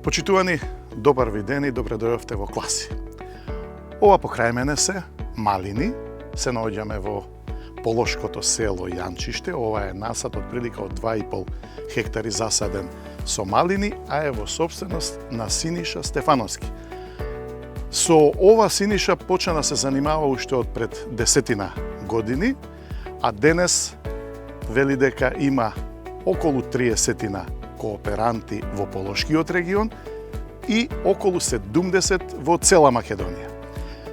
Почитувани, добар ви ден и добре дојдовте во Класи. Ова покрај мене се малини, се наоѓаме во полошкото село Јанчиште. Ова е насад од прилика од 2,5 хектари засаден со малини, а е во собственост на Синиша Стефановски. Со ова Синиша почна да се занимава уште од пред 10 години, а денес вели дека има околу 30 кооперанти во Полошкиот регион и околу 70 во цела Македонија.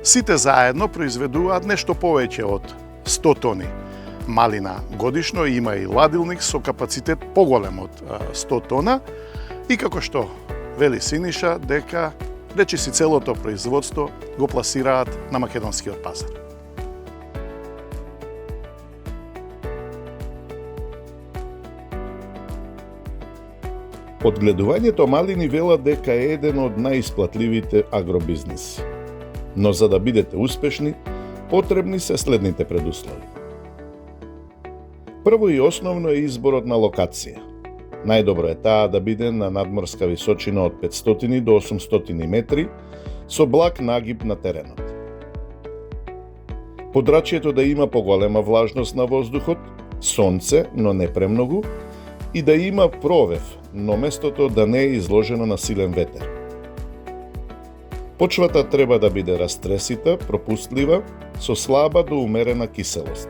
Сите заедно произведуваат нешто повеќе од 100 тони малина годишно, има и ладилник со капацитет поголем од 100 тона и како што вели Синиша дека речиси целото производство го пласираат на македонскиот пазар. Одгледувањето малини велат дека е еден од најисплатливите агробизнеси. Но за да бидете успешни, потребни се следните предуслови. Прво и основно е изборот на локација. Најдобро е таа да биде на надморска височина од 500 до 800 метри, со благ нагиб на теренот. Подрачјето да има поголема влажност на воздухот, сонце, но не премногу, и да има провев, но местото да не е изложено на силен ветер. Почвата треба да биде растресита, пропустлива, со слаба до умерена киселост.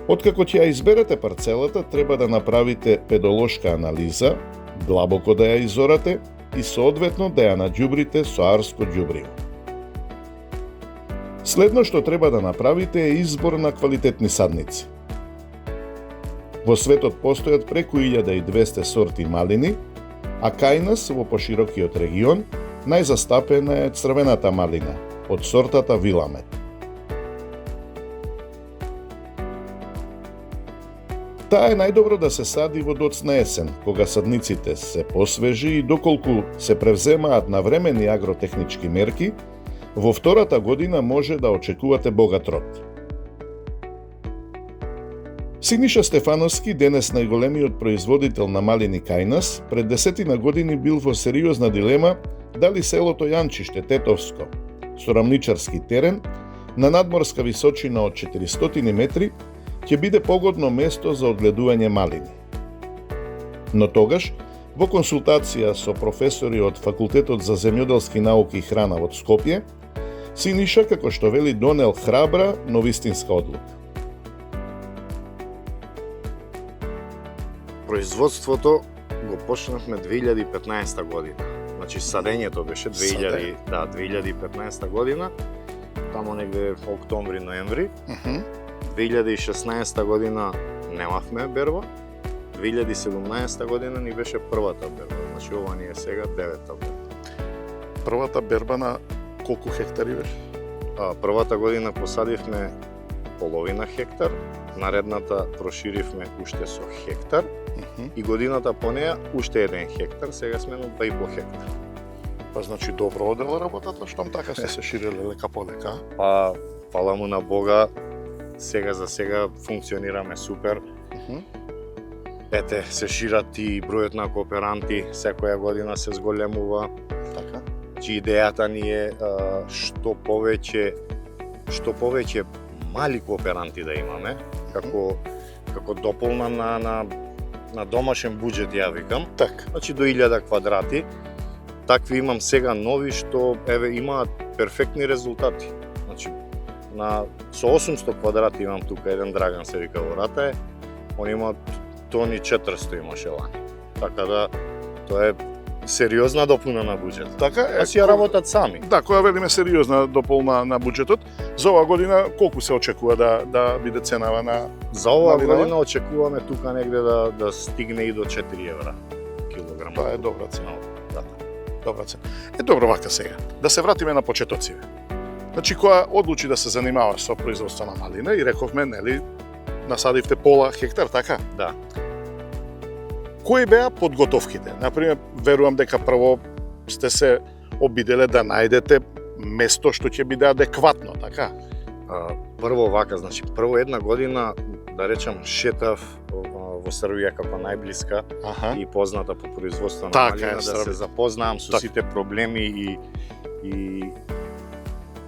Откако ќе ја изберете парцелата, треба да направите педолошка анализа, длабоко да ја изорате и соодветно да ја наđубрите со арско đубриво. Следно што треба да направите е избор на квалитетни садници. Во светот постојат преку 1200 сорти малини, а кај нас во поширокиот регион најзастапена е црвената малина од сортата Виламет. Таа е најдобро да се сади во доцна есен, кога садниците се посвежи и доколку се превземаат навремени агротехнички мерки, во втората година може да очекувате богат род. Синиша Стефановски, денес најголемиот производител на малини кај нас, пред 10 години бил во сериозна дилема дали селото Јанчиште, Тетовско, со рамничарски терен, на надморска височина од 400 метри, ќе биде погодно место за одгледување малини. Но тогаш, во консултација со професори од Факултетот за земјоделски науки и храна од Скопје, Синиша, како што вели, донел храбра, но вистинска одлука. Производството го почнавме 2015 година. Значи садењето беше 2015 година, тамо негде октомври, ноември. 2016 година немавме берба, 2017 година ни беше првата берба. Значи ова ни е сега 9-та берба. Првата берба на колку хектари беше? Првата година посадивме половина хектар, наредната проширивме уште со хектар и годината по неја уште 1 хектар, сега сме на 2,5 хектар. Па значи добро одела работата, штом така сте се шириле лека по лека? Па, фала му на Бога, сега за сега функционираме супер. Ете, се шират и бројот на кооперанти, секоја година се зголемува. Така. Значи идејата ни е што повеќе мали кооперанти да имаме, како дополна на домашен буџет, ја викам. Така. Значи до 1000 квадрати. Такви имам сега нови што имаат перфектни резултати. Значи со 800 квадрати имам тука еден Драган се вика во Ратај, он има тони 400 имаше лани. Така да тоа е сериозна допуна на буџет. Така е. Си ја работат сами. Да, која велиме сериозна дополна на буџетот. За оваа година колку се очекува да биде ценава на За оваа година очекуваме тука негде да стигне и до 4 евра килограм. Тоа е добра цена. Да. Добра цена. Добро вака сега. Да се вратиме на почетоциве. Значи која одлучи да се занимава со производство на малина и рековме, нели, насадивте пола хектар, така? Да. Кои беа подготовките? Например, верувам дека прво сте се обиделе да најдете место што ќе биде адекватно, така? Прво вака, значи прво една година, да речам, шетав во Србија како најблиска Аха. и позната по производство на Така малина, е, да се Србија. запознаам со Така. сите проблеми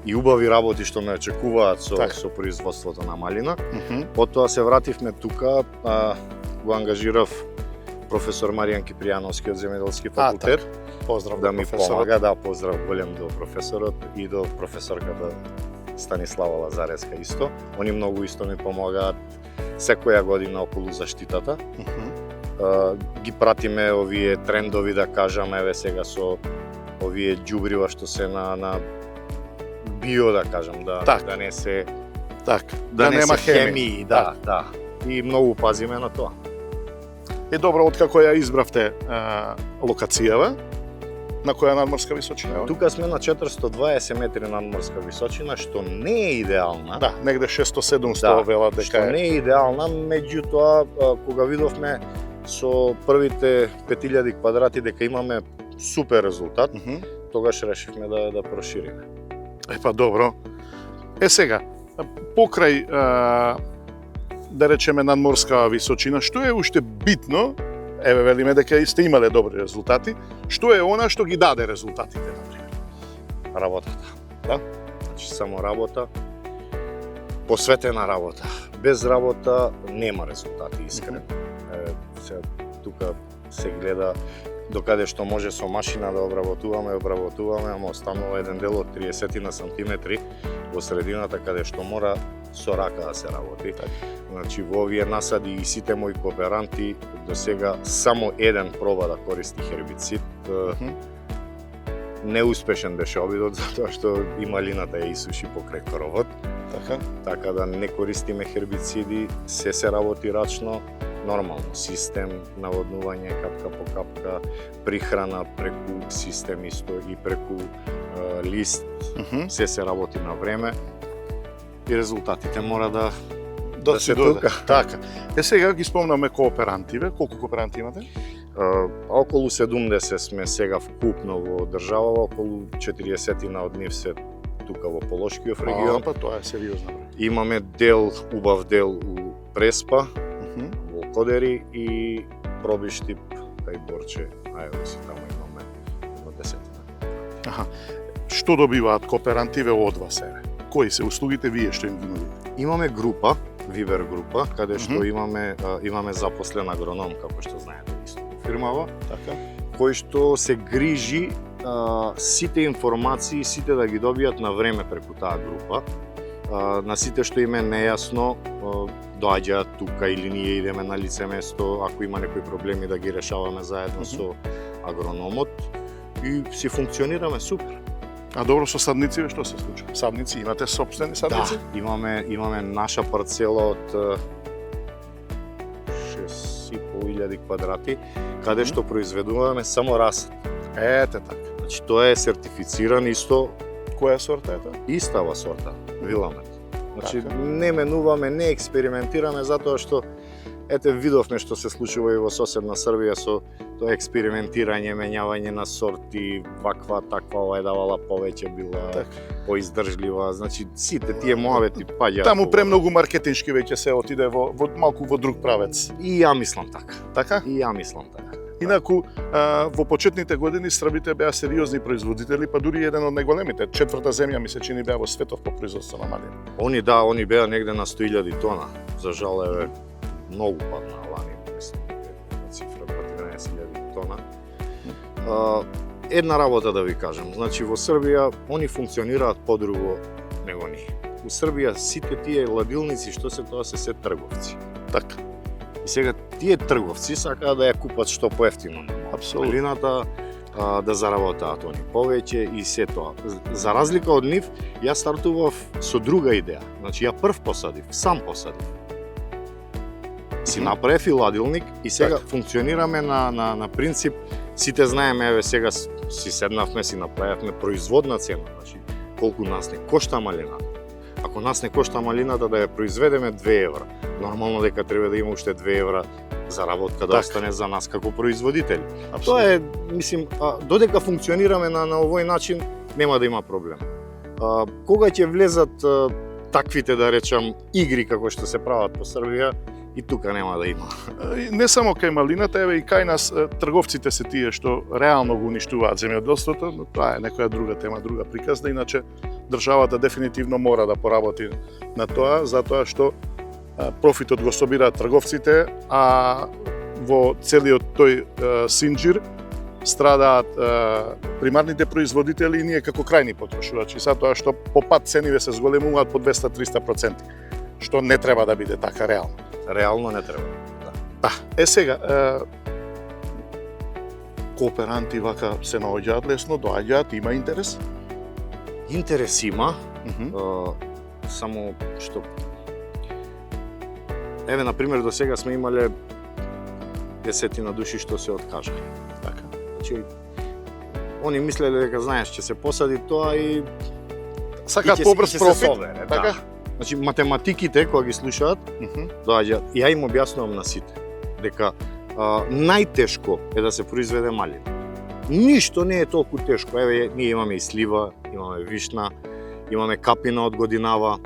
и убави работи што ме очекуваат Така. со производството на малина. Мгм. Потоа се вративме тука, го ангажирав професор Маријан Кипријановски од Земјоделски факултет Поздрав да до ми професорот. помага, да, поздрав голем до професорот и до професорката Станислава Лазареска исто. Они многу исто ми помагаат секоја година околу заштитата. Мгм. Ги пратиме овие трендови, да кажам, еве сега со овие џубрива што се на био, да кажам, Така. да не се Така. да не нема се хемии, да, да. И многу пазиме на тоа. Е добро, откако ја избравте локацијава, на која надморска височина е? Тука сме на 420 метри надморска височина, што не е идеална. Да, негде 600-700 Да, велат дека што е. не е идеална, меѓутоа кога видовме со првите 5000 квадрати дека имаме супер резултат, Мгм. тогаш решивме да прошириме. Па добро. Сега, покрај да речеме надморска височина, што е уште битно? Еве велиме дека сте имале добри резултати. Што е она што ги даде резултатите, например? Работата. Да? Значи само работа, посветена работа. Без работа нема резултати, искрено. Тука се гледа докаде што може со машина да обработуваме, ама останува еден дел од 30 на сантиметри во средината каде што мора со рака да се работи. Значи во овие насади и сите мои кооперанти до сега само еден проба да користи хербицид. Мгм. Неуспешен беше обидот затоа што и малината ја исуши покрај коровот. Така. Така да не користиме хербициди, се работи рачно, нормално, систем, наводнување капка по капка, прихрана преку систем исто и преку лист, Мгм. се работи на време и резултатите мора да Да се се дојде. тука. Така. Сега ги спомнаме кооперантиве. Колку кооперанти имате? околу 70 сме сега вкупно во државава, околу 40 од нив се тука во Полошкиов регион. Па тоа е сериозно. Имаме убав дел у Преспа, Мгм. во Кодери и Пробиштип, кај Борче, ајде си таму имаме едно 10. Што добиваат кооперантиве од вас, еве? Кои се услугите вие што им ги нудите? Имаме група, Вибер група, каде што Мгм. имаме заплесен агроном, како што знаете исто во фирмава, Така. кој што се грижи сите информации, сите да ги добијат на време преку таа група. На сите што им е нејасно, доаѓаат тука или ние идеме на лице место, ако има некои проблеми да ги решаваме заедно со агрономот и си функционираме супер. А добро, со садници што се случува? Садници, имате собствени садници? Да, имаме наша парцела од 6.500 квадрати, каде што произведуваме само расад. Ете така. Значи тоа е сертифициран исто, Која сорта е тоа? истава сорта, Виламет. Значи Така. не менуваме, не експериментираме затоа што ете видовме што се случува и во соседна Србија со тоа експериментирање, менјавање на сорти, ваква, таква, ова е давала повеќе, била Така. поиздржлива, значи сите тие муавети паѓаат. Таму во- премногу маркетиншки веќе се отиде во малку во друг правец. И ја мислам така. Така? И ја мислам така. Инаку, во почетните години србите беа сериозни производители, па дури еден од најголемите, 4-та земја ми се чини беа во светот по производство на малина. Они беа негде на 100.000 тона. За жал еве многу падна лани, мислам, цифра 13.000 тона. Една работа да ви кажам, значи во Србија они функционираат подруго него ние. У Србија сите тие ладилници што се тоа се трговци. Така. И сега тие трговци сакаат да ја купат што поевтино. Апсолутно. Малината, да заработаат они повеќе и се тоа. За разлика од нив, ја стартував со друга идеја. Значи ја прв посадив, сам посадив. Си Мгм. направив и ладилник и сега Така. функционираме на принцип, сите знаеме, еве сега си седнавме, си направивме производна цена, значи колку нас не кошта малината. Ако нас не кошта малината да ја произведеме 2 евра, нормално дека треба да има уште 2 евра заработка да Така. остане за нас како производители. Апсолутно. Тоа е, мислим, додека функционираме на овој начин, нема да има проблем. Кога ќе влезат таквите, да речам, игри како што се прават по Србија, и тука нема да има. Не само кај малината, еве и кај нас трговците се тие што реално го уништуваат земјоделството, но тоа е некоја друга тема, друга приказна, иначе државата дефинитивно мора да поработи на тоа, затоа што профитот го собираат трговците, а во целиот тој синџир страдаат примарните производители и ние како крајни потрошувачи, затоа што по пат цениве се зголемуваат по 200-300%, што не треба да биде така реално. Реално не треба. Да, сега, кооперанти вака се наоѓаат лесно, доаѓаат, има интерес? Интерес има, само што еве на пример до сега сме имале десетина души што се откажале. Така. Значи они мислеле дека знаеш ќе се посади тоа и Сакаат побрз профит, така? Да. Значи математиките кога ги слушаат, доаѓаат. Ја им објаснувам на сите дека најтешко е да се произведе малина. Ништо не е толку тешко. Еве ние имаме и слива, имаме вишна, имаме капина од годинава.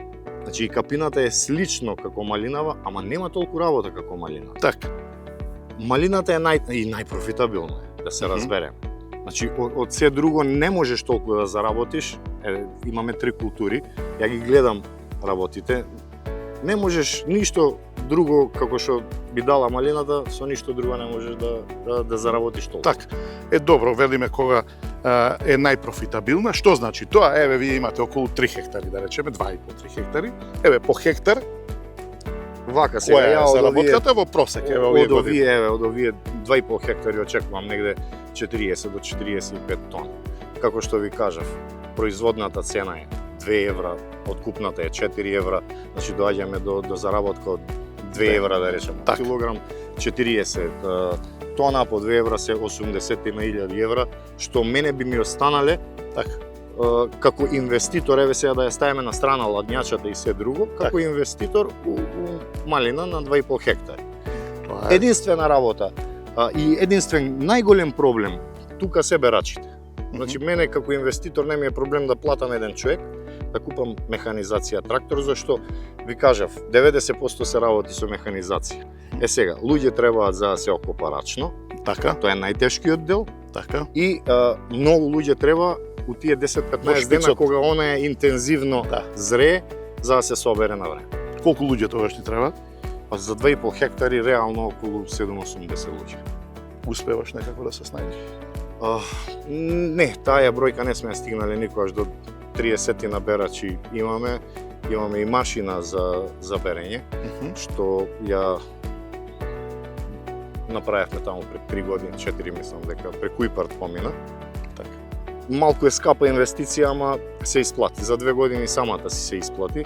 Значи и капината е слично како малинава, ама нема толку работа како малина. Така. Малината е најпрофитабилна, да се разбереме. Значи од се друго не можеш толку да заработиш. Имаме 3 култури, ја ги гледам работите. Не можеш ништо друго како што би дала малината, со ништо друго не можеш да заработиш толку. Така. Добро, велиме кога е најпрофитабилна. Што значи тоа? Еве вие имате околу 3 хектари, да речеме, 2,5-3 хектари. Еве по хектар. Вака сега Која ја е заработката во просек? Еве од овие 2,5 хектари очекувам негде 40 до 45 тона. Како што ви кажав, производната цена е 2 евра, откупната е 4 евра, значи доаѓаме до заработка од 2 евра, да речеме. Килограм 40 тона по 2 евра се 80.000 евра, што мене би ми останале така како инвеститор, еве сега да ја ставиме на страна ладњачата и се друго, како инвеститор у малина на 2,5 хектари. Тоа е Единствена работа и единствен најголем проблем тука се берачите. Значи мене како инвеститор не ми е проблем да платам еден човек да купам механизација трактор, зашто ви кажав 90% се работи со механизација. Сега луѓе требаат за да се окопа рачно, така, тоа е најтешкиот дел, така. и многу луѓе треба у тие 10-15 дена кога она е интензивно зрее за да се собере на време. Колку луѓе тогаш ти требаат? За 2,5 хектари реално околу 7-80 луѓе. Успеваш некако да се снајдеш? Не, таа бројка не сме стигнале никогаш до 30 на берачи имаме и машина за берење, што ја направивме таму пред 3 години, 4 мислам дека преку ИПАРД помина. Така. Малку е скапа инвестиција, ама се исплати. За 2 години самата си се исплати,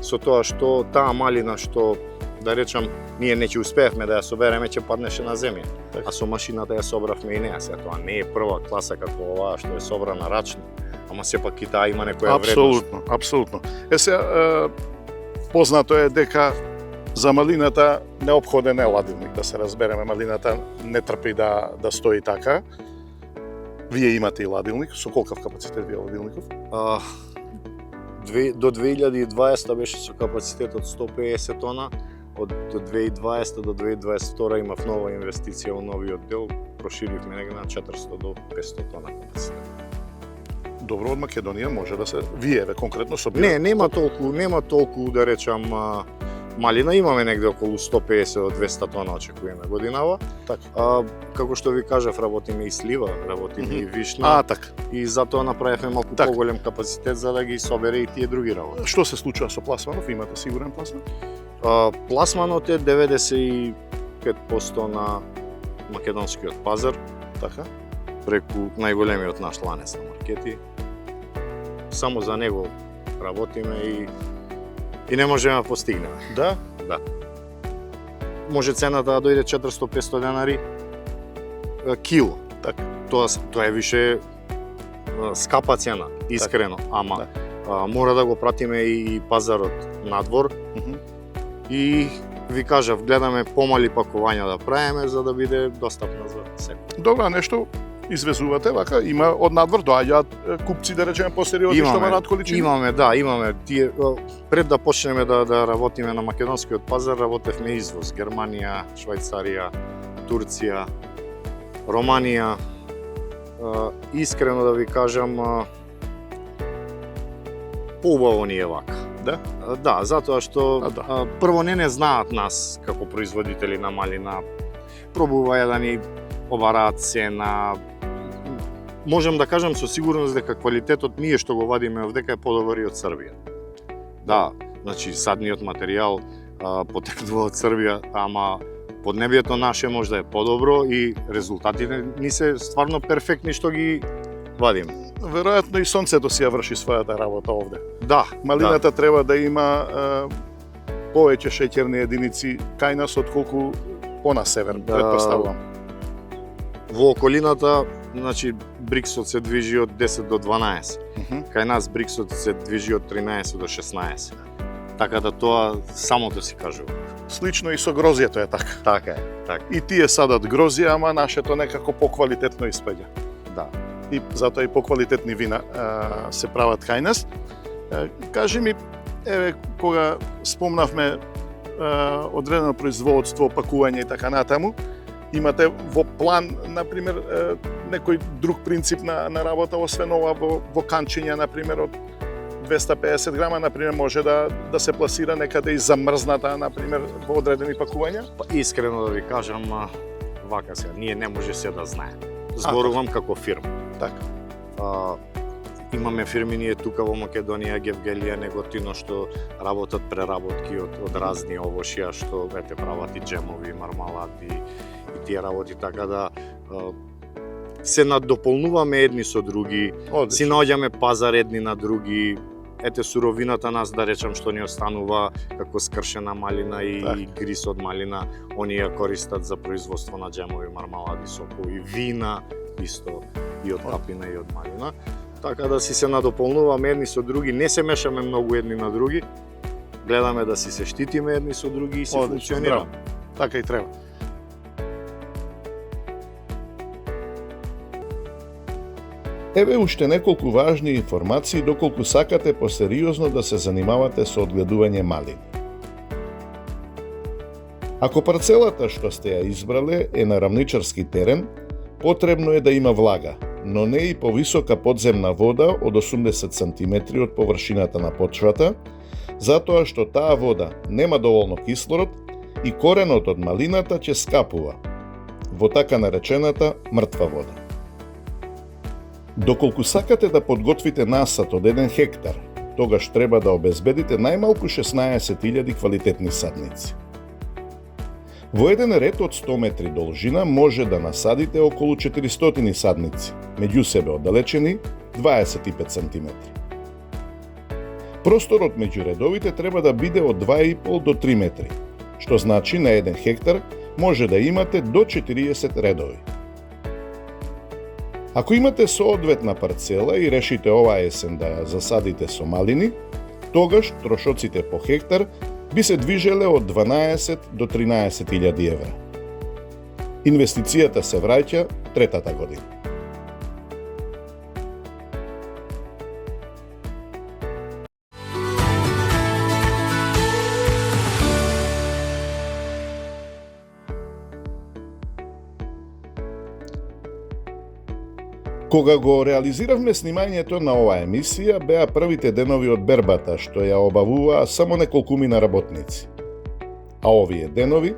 со тоа што таа малина што да речам, ние не ќе успеевме да ја собереме, ќе паднеше на земја. Так. А со машината ја собравме и неа. Сега тоа не е прва класа како оваа што е собрана рачно, ама сепак и таа има некоја вредност. Апсолутно. Сега познато е дека за малината неопходен е ладилник, да се разбереме. Малината не трпи да стои така. Вие имате и ладилник, со колкав капацитет вие ладилников? До 2020 беше со капацитет од 150 тона, од 2020 до 2022 имав нова инвестиција во новиот дел, проширивме негде на 400 до 500 тона капацитет. Добро, од Македонија може да се вие конкретно собирате. Не, нема толку да речам малина, имаме негде околу 150 до 200 тона очекуваме годинава. Така. Како што ви кажав, работиме и слива, работиме и вишна. Така. И затоа направивме малку поголем капацитет за да ги собере и тие други работи. Што се случува со пласманов? Имате сигурен пласман? Пласманот е 95% на македонскиот пазар, така, преку најголемиот наш ланец на маркети. Само за него работиме и не можеме да постигнеме. Да? Да. Може цената да дојде 400-500 денари кило. Така. Тоа е више скапа цена, искрено, ама мора да го пратиме и пазарот надвор. И ви кажав, гледаме помали пакувања да правиме за да биде достапно за секој. Добро, нешто извезувате, вака има од надвор доаѓаат купци да речеме посериозни што бараат количини. Имаме тие пред да почнеме да работиме на македонскиот пазар, работевме извоз Германија, Швајцарија, Турција, Романија. Искрено да ви кажам, поубаво ни е вака. Да? Да, затоа што да. прво не знаат нас како производители на малина. Пробуваја да ни обараат цена. Можам да кажам со сигурност дека квалитетот ние што го вадиме овдека е подобар и од Србија. Да, значи садниот материјал потекнува од Србија, ама поднебјето наше може да е подобро и резултатите ни се стварно перфектни што ги вадиме. Веројатно и сонцето си ја врши својата работа овде. Да, Малината треба да има повеќе шеќерни единици кај нас отколку на север, претпоставувам. Во околината, значи бриксот се движи од 10 до 12. Кај нас бриксот се движи од 13 до 16. Така да тоа самото си кажува. Слично и со грозието е така. Така е, така. И тие садат грозија, ама нашето некако поквалитетно испаѓа. Да. И затоа и поквалитетни вина се прават кај нас. Кажи ми, еве, кога спомнавме одредено производство, пакување и така натаму, имате во план, например, некој друг принцип на работа, освен ова во канчиња, например, од 250 грама, например, може да се пласира некаде и замрзната, например, во одредени пакувања? Искрено да ви кажам, вака сега, ние не може се да знаеме. Зборувам како фирма. Така. Имаме фирми ние тука во Македонија, Гевгелија, Неготино, што работат преработки од разни овошја, што ете прават и джемови, мармалади и тие работи, така да се надополнуваме едни со други, си наоѓаме пазар едни на други. Ете суровината нас, да речам, што ни останува како скршена малина и грис од малина, они ја користат за производство на джемови, мармалади, сокови, вина, исто и од капина и од малина. Така да си се надополнуваме едни со други, не се мешаме многу едни на други, гледаме да си се штитиме едни со други и си функционираме. Така и треба. Еве уште неколку важни информации доколку сакате посериозно да се занимавате со одгледување малини. Ако парцелата што сте ја избрале е на рамничарски терен, потребно е да има влага, но не и повисока подземна вода од 80 см од површината на почвата, затоа што таа вода нема доволно кислород и коренот од малината ќе скапува во така наречената мртва вода. Доколку сакате да подготвите насад од 1 хектар, тогаш треба да обезбедите најмалку 16.000 квалитетни садници. Во еден ред од 100 метри должина може да насадите околу 400 садници, меѓу себе оддалечени 25 см. Просторот меѓу редовите треба да биде од 2,5 до 3 метри, што значи на 1 хектар може да имате до 40 редови. Ако имате соодветна парцела и решите оваа есен да ја засадите со малини, тогаш трошоците по хектар би се движеле од 12 до 13.000 евра. Инвестицијата се враќа третата година. Кога го реализиравме снимањето на оваа емисија, беа првите денови од бербата, што ја обавуваа само неколкумина работници. А овие денови,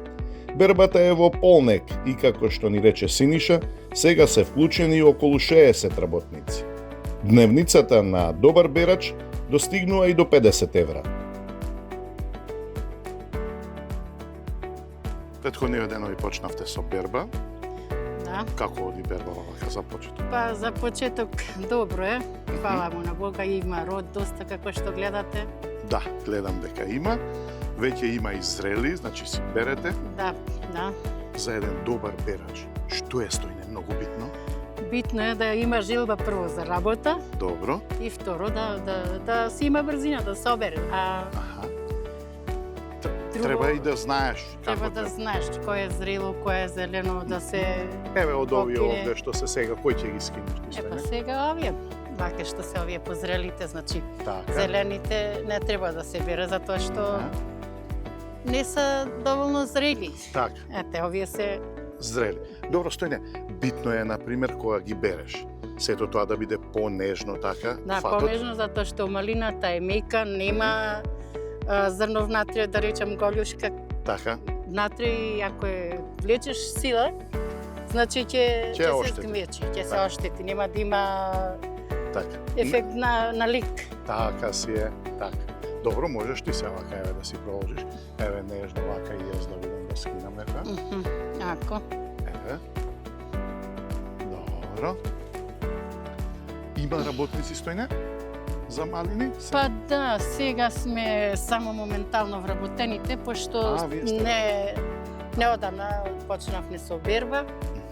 бербата е во полнек и, како што ни рече Синиша, сега се вклучени околу 60 работници. Дневницата на добар берач достигнува и до 50 евра. Претходниве денови почнавте со берба. Да. Како оди берба вака за почеток? Па за почеток добро е. Фала му на Бога, има род доста како што гледате. Да, гледам дека има. Веќе има и зрели, значи си берете. Да, да. За еден добар берач, што е стојне многу битно? Битно е да има желба прво за работа Добро. и второ да си има брзина да собере. А Аха. Треба и да знаеш Треба како да знаеш кој е зрело, кој е зелено, да се... Еве од овие Окине. овде што се сега, кој ќе ги скинеш ти Епа све? сега овие, вака што се овие позрелите, значи Така. зелените не треба да се бере затоа што не се доволно зрели. Така, Ете, овие се зрели. Добро, Стојне, битно е, например, кога ги береш. Сето тоа да биде понежно, така, да, фатот. помежно затоа што малината е мека, нема зрнов натрија, да речем голјушка. Така, Натрија, ако е влечеш сила, значи ќе Ќе се оштети. згмечи, ќе се Така. оштети, нема да има така. ефект на лик. Така си е, така. Добро, можеш ти се вака, еве, да си проложиш. Еве, нежно вака и јас да видам да скинам, еве. Ако. Еве. Добро. Има работници, Стојне? За малини? Па да, сега сме само моментално вработените, пошто вие сте. неодамна почнавме со берба,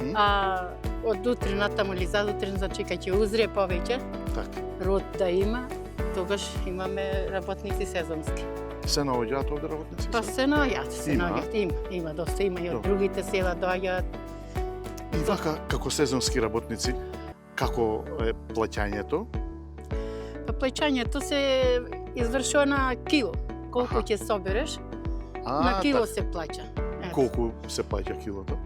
Мгм. а од утре натаму или задутре, значи кај ќе узрие повеќе, Така. род да има, тогаш имаме работници сезонски. Се наоѓаат овде работници? Па се наоѓаат, Има? има доста, има и од Добро. другите села доаѓаат. И вака, како сезонски работници, како е плаќањето? Па плаќањето се извршува на кило. Колку Аха. ќе собереш, на кило така. се плаќа. Ето. Колку се плаќа килото?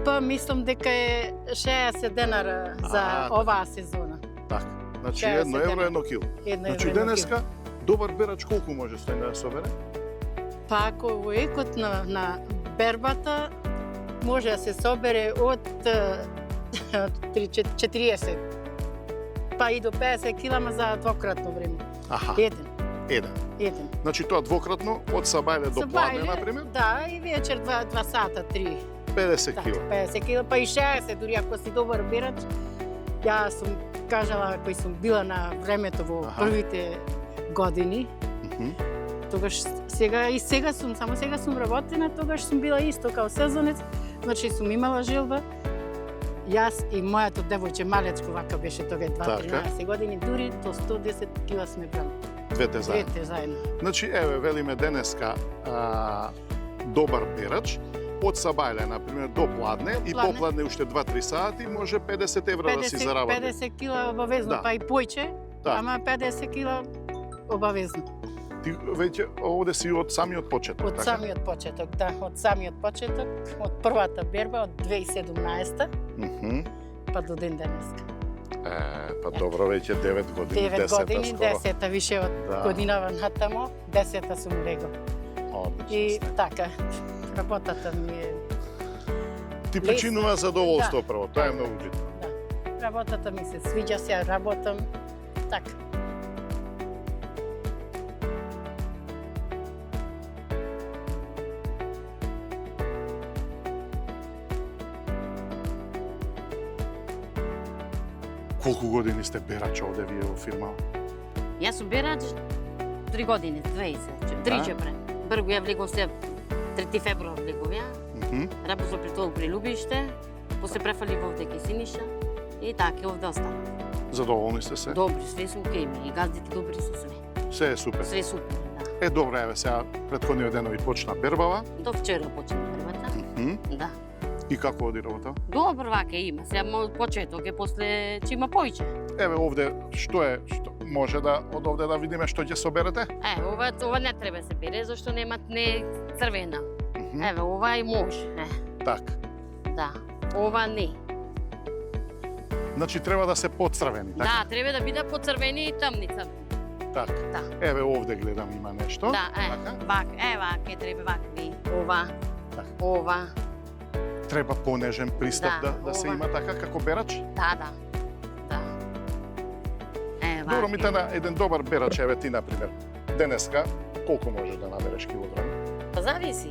Па мислам дека е 60 денара за така. оваа сезона. Така. Значи 60 1 евро денара. едно кило. Едно Значи евро, едно денеска добар берач колку може Стојне да собере? Па ако во екот на бербата може да се собере од 40 па и до 50 килама за двократно време. Аха, Еден. еден. Значи тоа двократно од Сабајле до За Пладне, бајле, например, Да, и вечер 2 сата, 3. 50 Така, кила. 50 кила, па и 60, дури ако си добар бирач. Ја сум кажала, кој сум била на времето во Аха. првите години, Мгм. тогаш сега сум, само сега сум работена, тогаш сум била исто као сезонец, значи сум имала желба. Јас и моето девојче малечко вака беше тога 2-13 години, дури до 110 кила сме брали. Двете заедно. Двете заедно. Значи, еве, велиме денеска добар берач, од Сабајле, например, до Пладне, и Пладне. по Пладне уште 2-3 сати, може 50 евра да си заработи. 50 кила обавезно, Да. па и појче, Да. ама 50 кила обавезно. Ти веќе овде си од самиот почеток, Од самиот почеток, да, од самиот почеток, од првата берба од 2017 Мгм. па до ден денеска. Па добро, веќе 9 години, 9 10 години, скоро. 10 више од Да. годинава натамо, 10 сум лего. Одлично И сте. така, работата ми е, Ти причинува задоволство Да. прво, тоа е многу битно. да, работата ми се свиѓа, се работам, така. Колку години сте берач овде вие во фирма? Јас сум берач 3 години, 20, 3 ќе пре. Прво ја влегов се 3 февруар влегов ја, Мгм. работев при тоа при Лубиште, после префалив овде кај Синиша и така овде останав. Задоволни сте се? Добри, све сум кај ми, и газдите добри се све. Се е супер. Све супер, да. Е, добро, еве сега претходниот денови почна бербава. До вчера почна првата. Мгм. Да. И како оди работа? Добро вака има, сега почеток е после ќе има поиќе. Еве овде што е, што може да од овде да видиме што ќе соберете? Ова не треба се бере, зашто не црвена. Мгм. Еве, ова и може. Така. Да. Ова не. Значи треба да се поцрвени, така? Да, треба да биде поцрвени и тамни црвени. Така. Да. Еве овде гледам има нешто. Да, Така? вака треба вакви. Ова. Така. Ова. Треба понежен пристап Да, да се ова. има така како берач. Да. Да. Добро, вака. Митана, еден добар берач, еве ти, например, денеска, колку можеш да набереш килограми? Па зависи.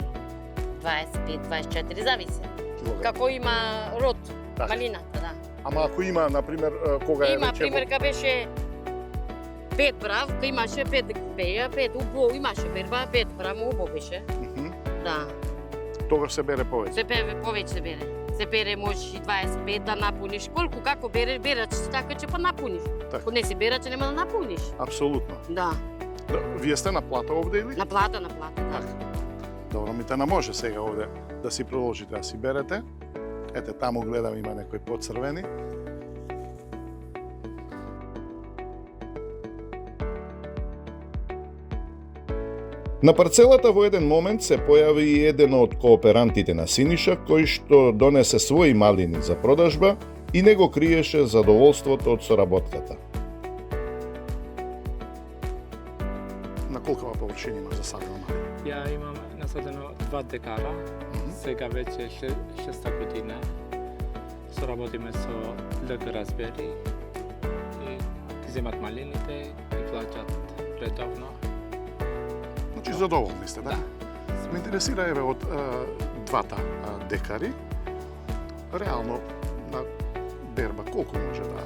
25, 24, зависи. Килограми. Како има род, Така. малината, да. Ама ако има, например, кога е Има, веќе пример, ка беше 5 брав, ка имаше 5 беја, 5 убо, имаше берба, 5 брав, убо беше. Мгм. Да. Тогаш се бере повеќе. Се пее повеќе се бере. Се бере можеш и 25 да напуниш. Колку како берач, така ќе па напуниш. Така. Ако не си берач, нема да напуниш. Апсолутно. Да. Да, вие сте на плата овде или? На плата, да. Така. Добро, Митана, може сега овде да си продолжите да си берете. Ете, таму гледам има некои поцрвени. На парцелата во еден момент се појави и еден од кооперантите на Синиша, кој што донесе своји малини за продажба и не го криеше задоволството од соработката. На колкава површина имаш засадено малини? Ја имам насадено 2 декара, сега веќе 6 година. Соработиме со ЛК Разбери и ги земат малините, ги плаќат редовно. Значи задоволни сте, да? Ме интересира еве од двата декари, реално на берба колку може да...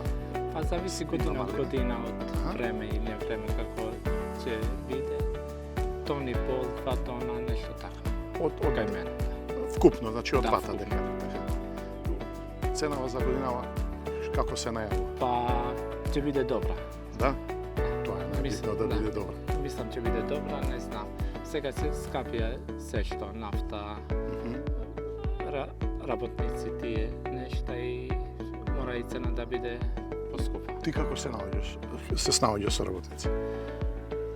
Па зависи година од малини. година, од време и не време како ќе биде. Тон и пол, 2 тона, нешто така. Од Кај мен. вкупно, значи од Да, двата вкупно. декари. Ценава за годинава како се најавува? Па ќе биде добра. Да? Тоа е најбитно Мислам, да да. биде добро. Мислам ќе биде добра, не знам. Сега се скапија се што нафта, работници тие нешта и мора и цена да биде поскупа. Ти како се снаоѓаш со работници?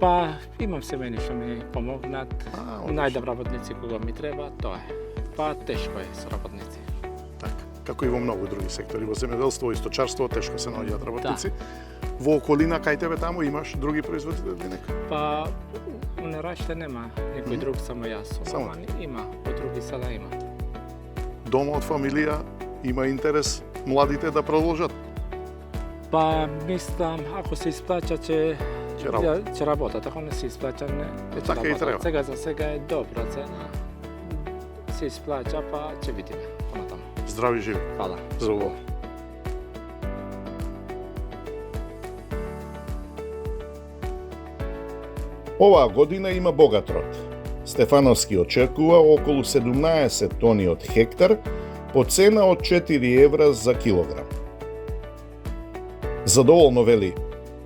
Па имам семејни што ми помогнат, одлично. најдам работници кога ми треба, тоа е. Па тешко е со работници. Така, како и во многу други сектори, во земјоделство и сточарство тешко се наоѓаат работници. Во околина кај тебе таму имаш други производители некои? Па у Нераште нема никој друг, само јас. Само? Ама има, во други села има. Дома од фамилија има интерес младите да продолжат? Па мислам, ако се исплаќа ќе Ќе работат, ако не се исплаќа не ќе така и работат. треба. Сега за сега е добра цена. Се исплаќа, па ќе видиме понатаму. Здрави живи. Фала. Здраво. Оваа година има богат род. Стефановски очекува околу 17 тони од хектар по цена од 4 евра за килограм. Задоволно вели,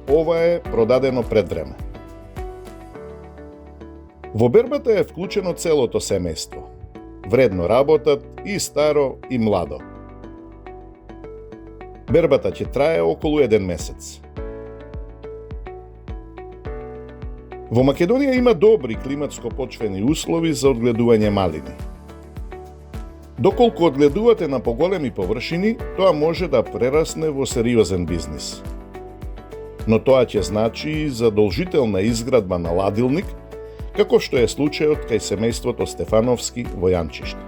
ова е продадено пред време. Во бербата е вклучено целото семејство. Вредно работат и старо и младо. Бербата ќе трае околу 1 месец. Во Македонија има добри климатско-почвени услови за одгледување малини. Доколку одгледувате на поголеми површини, тоа може да прерасне во сериозен бизнис. Но тоа ќе значи и задолжителна изградба на ладилник, како што е случајот кај семејството Стефановски во Јанчиште.